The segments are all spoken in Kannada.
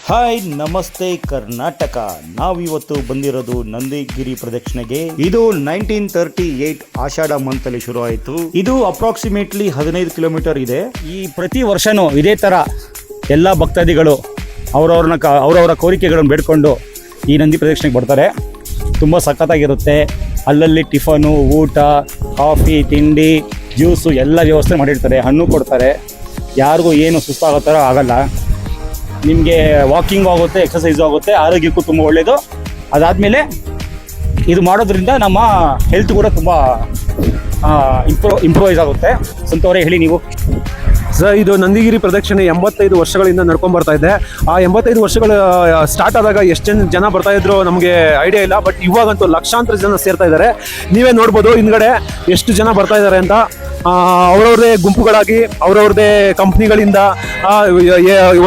ಹಾಯ್ ನಮಸ್ತೆ ಕರ್ನಾಟಕ. ನಾವಿವತ್ತು ಬಂದಿರೋದು ನಂದಿಗಿರಿ ಪ್ರದಕ್ಷಿಣೆಗೆ. ಇದು 1938 ಆಷಾಢ ಮಂತಲ್ಲಿ ಶುರು ಆಯಿತು. ಇದು ಅಪ್ರಾಕ್ಸಿಮೇಟ್ಲಿ 15 ಕಿಲೋಮೀಟರ್ ಇದೆ. ಈ ಪ್ರತಿ ವರ್ಷನೂ ಇದೇ ಥರ ಎಲ್ಲ ಭಕ್ತಾದಿಗಳು ಅವರವರ ಕೋರಿಕೆಗಳನ್ನು ಬೇಡ್ಕೊಂಡು ಈ ನಂದಿ ಪ್ರದಕ್ಷಿಣೆಗೆ ಬರ್ತಾರೆ. ತುಂಬ ಸಖತ್ತಾಗಿರುತ್ತೆ. ಅಲ್ಲಲ್ಲಿ ಟಿಫನು, ಊಟ, ಕಾಫಿ, ತಿಂಡಿ, ಜ್ಯೂಸು ಎಲ್ಲ ವ್ಯವಸ್ಥೆ ಮಾಡಿರ್ತಾರೆ. ಹಣ್ಣು ಕೊಡ್ತಾರೆ. ಯಾರಿಗೂ ಏನು ಸುಸ್ತಾಗೋ ಥರ ಆಗಲ್ಲ. ನಿಮಗೆ ವಾಕಿಂಗ್ ಆಗುತ್ತೆ, ಎಕ್ಸಸೈಸು ಆಗುತ್ತೆ, ಆರೋಗ್ಯಕ್ಕೂ ತುಂಬ ಒಳ್ಳೆಯದು. ಅದಾದಮೇಲೆ ಇದು ಮಾಡೋದ್ರಿಂದ ನಮ್ಮ ಹೆಲ್ತ್ ಕೂಡ ತುಂಬ ಇಂಪ್ರೂವೈಸ್ ಆಗುತ್ತೆ. ಸಂತೋರೆ ಹೇಳಿ ನೀವು. ಸರ್, ಇದು ನಂದಿಗಿರಿ ಪ್ರದಕ್ಷಿಣೆ 85 ವರ್ಷಗಳಿಂದ ನಡ್ಕೊಂಡು ಬರ್ತಾ ಇದೆ. ಆ 85 ವರ್ಷಗಳು ಸ್ಟಾರ್ಟ್ ಆದಾಗ ಎಷ್ಟು ಜನ ಬರ್ತಾ ಇದ್ರು ನಮಗೆ ಐಡಿಯಾ ಇಲ್ಲ. ಬಟ್ ಇವಾಗಂತೂ ಲಕ್ಷಾಂತರ ಜನ ಸೇರ್ತಾ ಇದ್ದಾರೆ. ನೀವೇ ನೋಡ್ಬೋದು ಹಿಂದ್ಗಡೆ ಎಷ್ಟು ಜನ ಬರ್ತಾ ಇದ್ದಾರೆ ಅಂತ. ಅವರವ್ರದೇ ಗುಂಪುಗಳಾಗಿ, ಅವರವ್ರದೇ ಕಂಪ್ನಿಗಳಿಂದ,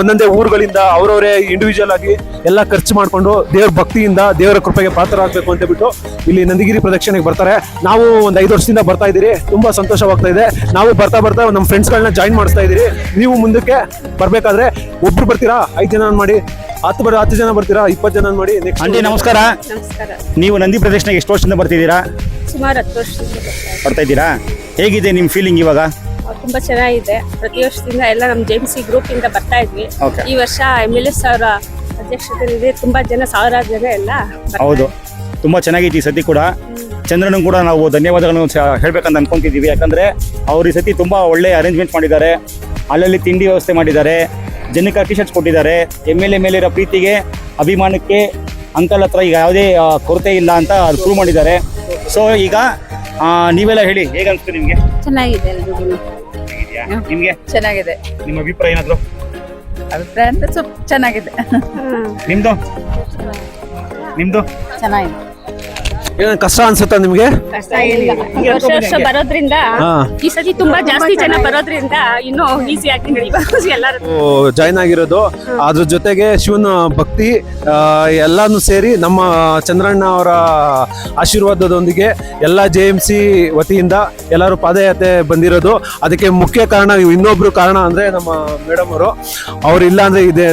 ಒಂದೊಂದೇ ಊರುಗಳಿಂದ ಅವರವರೇ ಇಂಡಿವಿಜುವಲ್ ಆಗಿ ಎಲ್ಲ ಖರ್ಚು ಮಾಡಿಕೊಂಡು ದೇವ್ರ ಭಕ್ತಿಯಿಂದ ದೇವರ ಕೃಪೆಗೆ ಪಾತ್ರರಾಗಬೇಕು ಅಂತ ಬಿಟ್ಟು ಇಲ್ಲಿ ನಂದಿಗಿರಿ ಪ್ರದಕ್ಷಿಣೆಗೆ ಬರ್ತಾರೆ. ನಾವು ಒಂದು 5 ವರ್ಷದಿಂದ ಬರ್ತಾ ಇದ್ದೀರಿ. ತುಂಬ ಸಂತೋಷವಾಗ್ತಾ ಇದೆ. ನಾವು ಬರ್ತಾ ನಮ್ಮ ಫ್ರೆಂಡ್ಸ್ಗಳನ್ನ ಜಾಯಿನ್ ಮಾಡಿಸ್ತಾ ಇದ್ದೀರಿ. ನೀವು ಮುಂದಕ್ಕೆ ಬರಬೇಕಾದ್ರೆ ಒಬ್ರು ಬರ್ತೀರಾ, 5 ಜನ ಮಾಡಿ, 10 ಜನ ಬರ್ತೀರಾ, 20 ಜನ ಮಾಡಿ. ನೆಕ್ಸ್ಟ್ ಆಂಟಿ ನಮಸ್ಕಾರ. ನೀವು ನಂದಿ ಪ್ರದಕ್ಷಿಣೆಗೆ ಎಷ್ಟು ವರ್ಷದಿಂದ ಬರ್ತಿದ್ದೀರಾ? ಸುಮಾರು 10 ವರ್ಷದಿಂದ ಬರ್ತಾ ಇದ್ದೀರಾ? ಹೇಗಿದೆ ನಿಮ್ಮ ಫೀಲಿಂಗ್ ಇವಾಗ? ತುಂಬಾ ಚೆನ್ನಾಗಿದೆ. ಪ್ರತಿ ವರ್ಷದಿಂದ ಎಲ್ಲ ನಮ್ಮ ಜೆಎಂಸಿ ಗ್ರೂಪ್ ಇಂದ ಬರ್ತಾ ಇದ್ವಿ. ಈ ವರ್ಷ MLS ಅವರ ಅಧ್ಯಕ್ಷತೆಯಲ್ಲಿ ತುಂಬಾ ಜನ, ಸಾವಿರಾರು ಜನ ಎಲ್ಲ ಹೌದು, ತುಂಬಾ ಚೆನ್ನಾಗೈತಿ ಈ ಸತಿ ಕೂಡ. ಚಂದ್ರನು ಕೂಡ ನಾವು ಧನ್ಯವಾದಗಳನ್ನು ಹೇಳ್ಬೇಕಂತ ಅನ್ಕೊಂತಿದ್ದೀವಿ. ಯಾಕಂದ್ರೆ ಅವ್ರು ಈ ಸತಿ ತುಂಬಾ ಒಳ್ಳೆ ಅರೇಂಜ್ಮೆಂಟ್ ಮಾಡಿದ್ದಾರೆ. ಅಲ್ಲಲ್ಲಿ ತಿಂಡಿ ವ್ಯವಸ್ಥೆ ಮಾಡಿದ್ದಾರೆ, ಜನಕ್ಕೆ ಟಿ-ಶರ್ಟ್ಸ್ ಕೊಟ್ಟಿದ್ದಾರೆ. MLA ಮೇಲಿರೋ ಪ್ರೀತಿಗೆ, ಅಭಿಮಾನಕ್ಕೆ ಅಂಕಲ್ ಹತ್ರ ಈಗ ಯಾವುದೇ ಕೊರತೆ ಇಲ್ಲ ಅಂತ ಪ್ರೂವ್ ಮಾಡಿದ್ದಾರೆ. ಸೊ ಈಗ ನೀವೆಲ್ಲ ಹೇಳಿ, ಹೇಗೆ ಅನ್ಸುತ್ತೆ ನಿಮ್ಗೆ? ಚೆನ್ನಾಗಿದೆ. ಎಲ್ರಿಗೂ ನಿಮ್ಗೆ ಚೆನ್ನಾಗಿದೆ. ನಿಮ್ಮ ಅಭಿಪ್ರಾಯ ಏನಾದ್ರು? ಅಭಿಪ್ರಾಯ ಅಂದ್ರೆ ಸ್ವಲ್ಪ ಚೆನ್ನಾಗಿದೆ. ನಿಮ್ದು ಚೆನ್ನಾಗಿದೆ. ಏನು ಕಷ್ಟ ಅನ್ಸುತ್ತಾ ನಿಮ್ಗೆ? ವರ್ಷ ಬರೋದ್ರಿಂದ ಈ ಸತಿ ತುಂಬಾ ಜಾಸ್ತಿ ಜನ ಬರೋದ್ರಿಂದ ಇನ್ನೂ ಈಸಿ ಆಗಿ ಎಲ್ಲರೂ ಜಾಯ್ನ್ ಆಗಿರೋದು. ಅದ್ರ ಜೊತೆಗೆ ಶಿವನ ಭಕ್ತಿ ಎಲ್ಲಾನು ಸೇರಿ ನಮ್ಮ ಚಂದ್ರಣ್ಣ ಅವರ ಆಶೀರ್ವಾದದೊಂದಿಗೆ ಎಲ್ಲ JMC ವತಿಯಿಂದ ಎಲ್ಲರೂ ಪಾದಯಾತ್ರೆ ಬಂದಿರೋದು. ಅದಕ್ಕೆ ಮುಖ್ಯ ಕಾರಣ, ಇನ್ನೊಬ್ರು ಕಾರಣ ಅಂದ್ರೆ ನಮ್ಮ ಮೇಡಮ್ ಅವರು ಇಲ್ಲ ಅಂದ್ರೆ ಇದೆ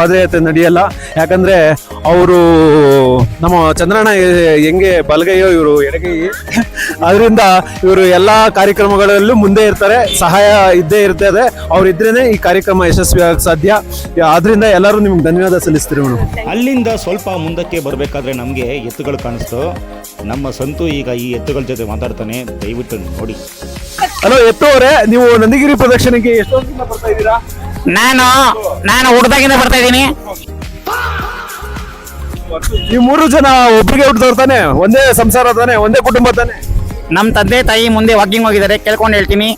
ಪಾದಯಾತ್ರೆ ನಡೆಯಲ್ಲ. ಯಾಕಂದ್ರೆ ಅವರು ನಮ್ಮ ಚಂದ್ರಣ್ಣ ಹೆಂಗೆ ಬಲಗೈಯೋ ಇವರು ಎಡಗೈ, ಅದರಿಂದ ಇವರು ಎಲ್ಲಾ ಕಾರ್ಯಕ್ರಮಗಳಲ್ಲೂ ಮುಂದೆ ಇರ್ತಾರೆ. ಸಹಾಯ ಇದ್ದೇ ಇರ್ತದೆ. ಅವ್ರು ಇದ್ರೇನೆ ಈ ಕಾರ್ಯಕ್ರಮ ಯಶಸ್ವಿಯಾಗಕ್ಕೆ ಸಾಧ್ಯ. ಆದ್ರಿಂದ ಎಲ್ಲರೂ ನಿಮ್ಗೆ ಧನ್ಯವಾದ ಸಲ್ಲಿಸ್ತೀರಿ ಮೇಡಮ್. ಅಲ್ಲಿಂದ ಸ್ವಲ್ಪ ಮುಂದಕ್ಕೆ ಬರಬೇಕಾದ್ರೆ ನಮಗೆ ಎತ್ತುಗಳು ಕಾಣಿಸ್ತು. ನಮ್ಮ ಸಂತು ಈಗ ಈ ಎತ್ತುಗಳ ಜೊತೆ ಮಾತಾಡ್ತಾನೆ. ದಯವಿಟ್ಟು ನೋಡಿ. ಹಲೋ ಎತ್ತು ಅವರೇ, ನೀವು ನಂದಿಗಿರಿ ಪ್ರದಕ್ಷಿಣೆಗೆ ಎಷ್ಟು ವರ್ಷದಿಂದ ಬರ್ತಾ ಇದ್ದೀರಾ? ನಾನು ಹುಡ್ದಾಗಿಂದ ಬರ್ತಾ ಇದ್ದೀನಿ. ಈ 3 ಜನ ಒಬ್ರಿಗೆ ಹುಟ್ಟಿದವ್ರು ತಾನೆ? ಒಂದೇ ಸಂಸಾರ ತಾನೆ? ಒಂದೇ ಕುಟುಂಬ ತಾನೆ? ನಮ್ಮ ತಂದೆ ತಾಯಿ ಮುಂದೆ ವಾಕಿಂಗ್ ಹೋಗಿದ್ದಾರೆ, ಕೇಳ್ಕೊಂಡು ಹೇಳ್ತೀನಿ.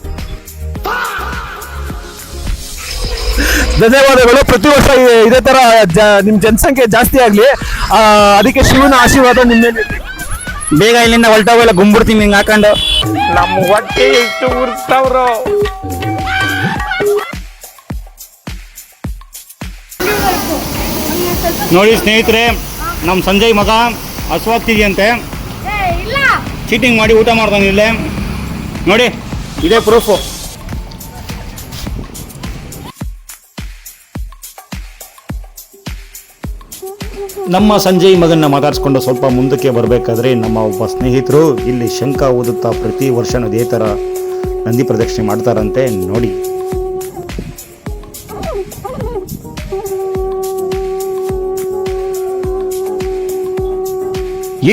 ಧನ್ಯವಾದಗಳು. ಪ್ರತಿ ವರ್ಷ ಇದೇ ತರ ನಿಮ್ ಜನಸಂಖ್ಯೆ ಜಾಸ್ತಿ ಆಗ್ಲಿ, ಅದಕ್ಕೆ ಶಿವನ ಆಶೀರ್ವಾದ ನಿಮ್ಮ ಮೇಲೆ. ಬೇಗ ಇಲ್ಲಿಂದ ಹೊಲ್ಟೋಗಲ್ಲ, ಗುಂಬಿಡ್ತೀನಿ ಹಿಂಗ್ ಹಾಕೊಂಡು. ನಮ್ಮ ಹೊಟ್ಟೆ ಎಷ್ಟು ಉರ್ಸ್ತಾವ್ರು. ನೋಡಿ ಸ್ನೇಹಿತರೆ, ನಮ್ಮ ಸಂಜಯ್ ಮಗ ಹಸುವಾಗ್ತಿದೆಯಂತೆ. ಚೀಟಿಂಗ್ ಮಾಡಿ ಊಟ ಮಾಡ್ತಾನೆ ಇಲ್ಲೇ. ನೋಡಿ, ಇದೇ ಪ್ರೂಫು. ನಮ್ಮ ಸಂಜಯ್ ಮಗನ್ನ ಮಾತಾಡಿಸ್ಕೊಂಡು ಸ್ವಲ್ಪ ಮುಂದಕ್ಕೆ ಬರಬೇಕಾದ್ರೆ ನಮ್ಮ ಒಬ್ಬ ಸ್ನೇಹಿತರು ಇಲ್ಲಿ ಶಂಖ ಊದುತ್ತಾ ಪ್ರತಿ ವರ್ಷನೂ ಇದೇ ಥರ ನಂದಿ ಪ್ರದಕ್ಷಿಣೆ ಮಾಡ್ತಾರಂತೆ. ನೋಡಿ,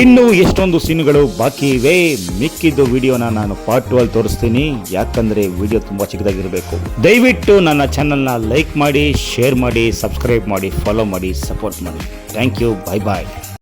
ಇನ್ನೂ ಎಷ್ಟೊಂದು ಸೀನುಗಳು ಬಾಕಿ ಇವೆ. ಮಿಕ್ಕಿದ್ದು ವಿಡಿಯೋನ ನಾನು ಪಾರ್ಟ್ 2 ತೋರಿಸ್ತೀನಿ. ಯಾಕಂದರೆ ವಿಡಿಯೋ ತುಂಬ ಚಿಕ್ಕದಾಗಿರಬೇಕು. ದಯವಿಟ್ಟು ನನ್ನ ಚಾನಲ್ನ ಲೈಕ್ ಮಾಡಿ, ಶೇರ್ ಮಾಡಿ, ಸಬ್ಸ್ಕ್ರೈಬ್ ಮಾಡಿ, ಫಾಲೋ ಮಾಡಿ, ಸಪೋರ್ಟ್ ಮಾಡಿ. Thank you. Bye bye.